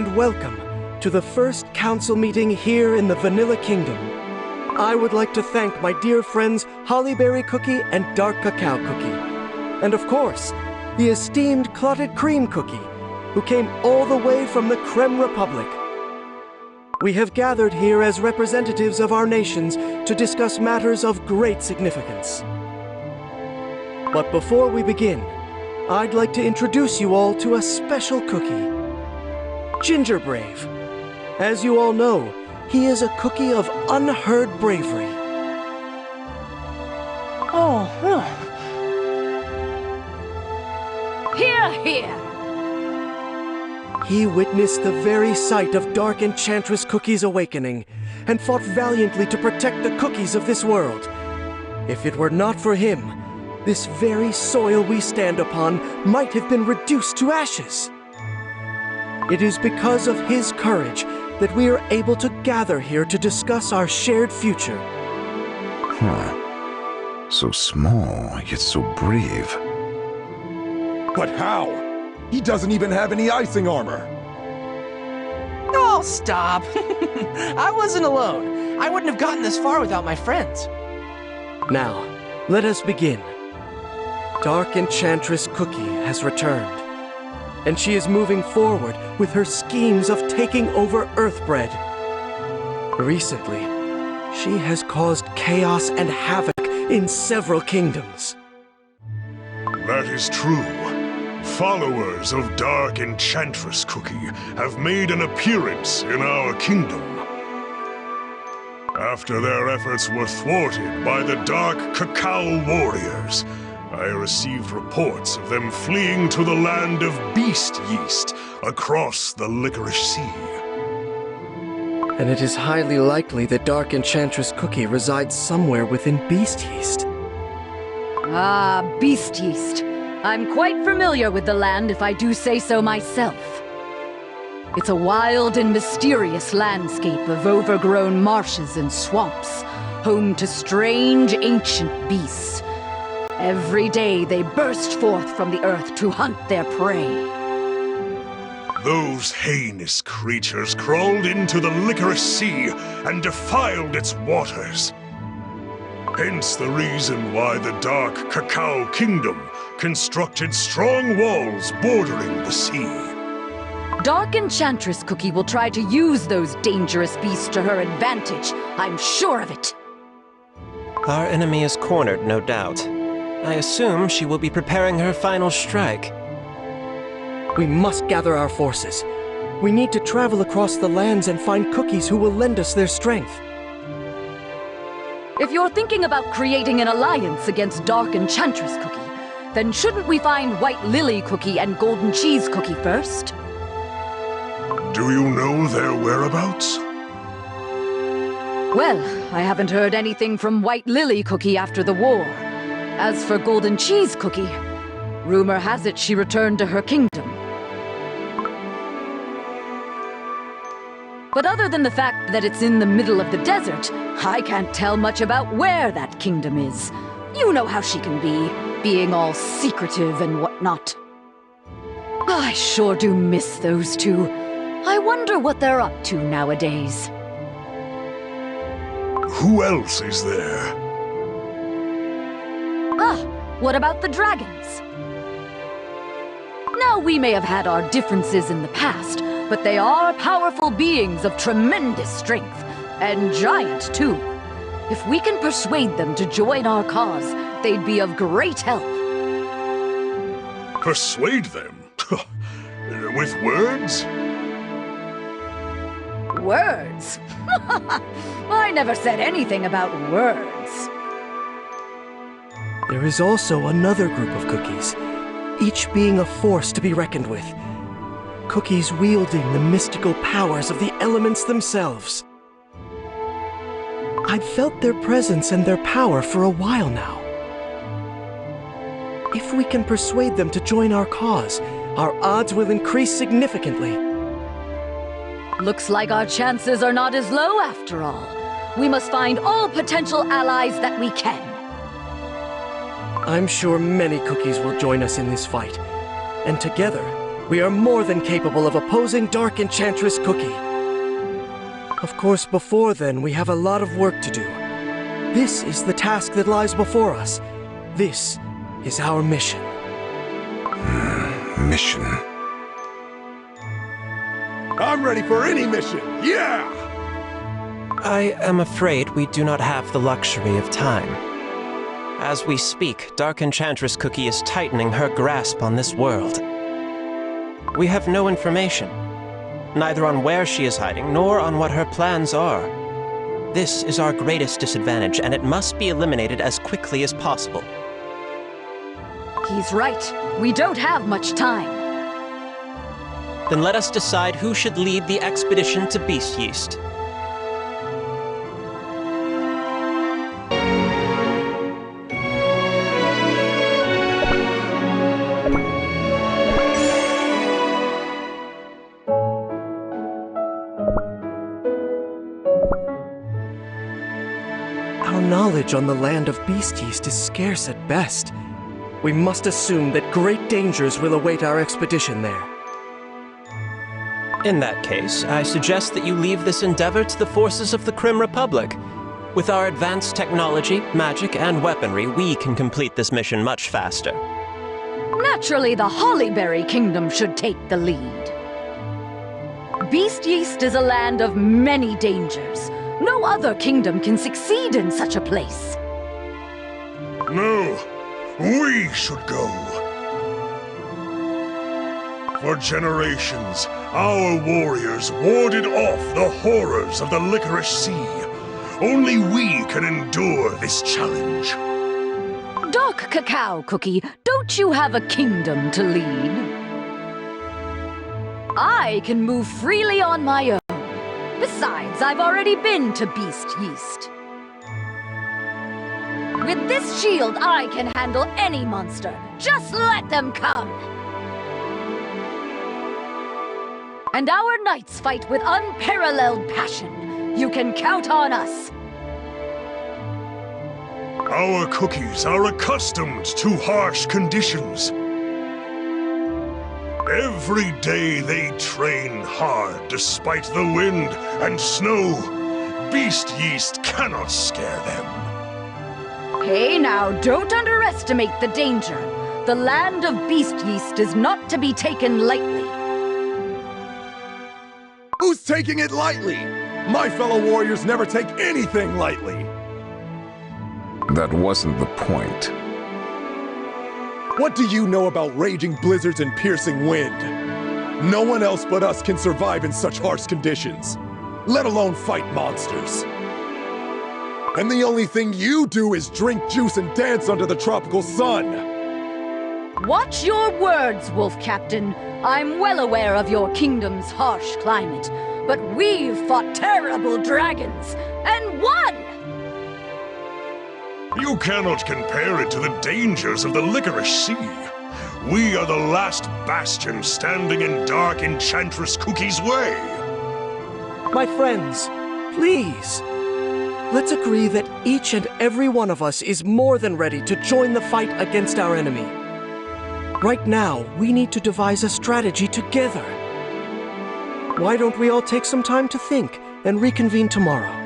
and welcome to the first council meeting here in the Vanilla Kingdom. I would like to thank my dear friends Hollyberry Cookie and Dark Cacao Cookie, and of course, the esteemed Clotted Cream Cookie, who came all the way from the Creme Republic. We have gathered here as representatives of our nations to discuss matters of great significance. But before we begin, I'd like to introduce you all to a special cookie. Ginger Brave. As you all know, he is a cookie of unheard bravery. Oh, Hear, hear! He witnessed the very sight of Dark Enchantress Cookie's awakening, and fought valiantly to protect the cookies of this world. If it were not for him, this very soil we stand upon might have been reduced to ashes. It is because of his courage that we are able to gather here to discuss our shared future. So small, yet so brave. But how? He doesn't even have any icing armor. Oh, stop. I wasn't alone. I wouldn't have gotten this far without my friends. Now, let us begin. Dark Enchantress Cookie has returned, and she is moving forward with her schemes of taking over Earthbread. Recently, she has caused chaos and havoc in several kingdoms. That is true. Followers of Dark Enchantress Cookie have made an appearance in our kingdom. After their efforts were thwarted by the Dark Cacao Warriors, I received reports of them fleeing to the land of Beast Yeast across the Licorice Sea. And it is highly likely that Dark Enchantress Cookie resides somewhere within Beast Yeast. Ah, Beast Yeast. I'm quite familiar with the land, if I do say so myself. It's a wild and mysterious landscape of overgrown marshes and swamps, home to strange ancient beasts. Every day they burst forth from the earth to hunt their prey. Those heinous creatures crawled into the Licorice Sea and defiled its waters. Hence the reason why the Dark Cacao Kingdom constructed strong walls bordering the sea. Dark Enchantress Cookie will try to use those dangerous beasts to her advantage. I'm sure of it. Our enemy is cornered, no doubt. I assume she will be preparing her final strike. We must gather our forces. We need to travel across the lands and find cookies who will lend us their strength. If you're thinking about creating an alliance against Dark Enchantress Cookie, then shouldn't we find White Lily Cookie and Golden Cheese Cookie first? Do you know their whereabouts? Well, I haven't heard anything from White Lily Cookie after the war. As for Golden Cheese Cookie, rumor has it she returned to her kingdom. But other than the fact that it's in the middle of the desert, I can't tell much about where that kingdom is. You know how she can be, being all secretive and whatnot. I sure do miss those two. I wonder what they're up to nowadays. Who else is there? Ah, what about the dragons? Now, we may have had our differences in the past, but they are powerful beings of tremendous strength, and giant too. If we can persuade them to join our cause, they'd be of great help. Persuade them? With words? Words? I never said anything about words. There is also another group of cookies, each being a force to be reckoned with. Cookies wielding the mystical powers of the elements themselves. I've felt their presence and their power for a while now. If we can persuade them to join our cause, our odds will increase significantly. Looks like our chances are not as low after all. We must find all potential allies that we can. I'm sure many cookies will join us in this fight, and together, we are more than capable of opposing Dark Enchantress Cookie. Of course, before then, we have a lot of work to do. This is the task that lies before us. This is our mission. Mission. I'm ready for any mission, yeah! I am afraid we do not have the luxury of time. As we speak, Dark Enchantress Cookie is tightening her grasp on this world. We have no information, neither on where she is hiding, nor on what her plans are. This is our greatest disadvantage, and it must be eliminated as quickly as possible. He's right. We don't have much time. Then let us decide who should lead the expedition to Beast Yeast. Our knowledge on the land of Beast Yeast is scarce at best. We must assume that great dangers will await our expedition there. In that case, I suggest that you leave this endeavor to the forces of the Crim Republic. With our advanced technology, magic, and weaponry, we can complete this mission much faster. Naturally, the Hollyberry Kingdom should take the lead. Beast Yeast is a land of many dangers. No other kingdom can succeed in such a place. No, we should go. For generations, our warriors warded off the horrors of the Licorice Sea. Only we can endure this challenge. Dark Cacao Cookie, don't you have a kingdom to lead? I can move freely on my own. Besides, I've already been to Beast Yeast. With this shield, I can handle any monster. Just let them come! And our knights fight with unparalleled passion. You can count on us. Our cookies are accustomed to harsh conditions. Every day they train hard despite the wind and snow. Beast Yeast cannot scare them. Hey now, don't underestimate the danger. The land of Beast Yeast is not to be taken lightly. Who's taking it lightly? My fellow warriors never take anything lightly. That wasn't the point. What do you know about raging blizzards and piercing wind? No one else but us can survive in such harsh conditions, let alone fight monsters. And the only thing you do is drink juice and dance under the tropical sun. Watch your words, Wolf Captain. I'm well aware of your kingdom's harsh climate, but we've fought terrible dragons, and won! You cannot compare it to the dangers of the Licorice Sea. We are the last bastion standing in Dark Enchantress Cookie's way. My friends, please. Let's agree that each and every one of us is more than ready to join the fight against our enemy. Right now, we need to devise a strategy together. Why don't we all take some time to think and reconvene tomorrow?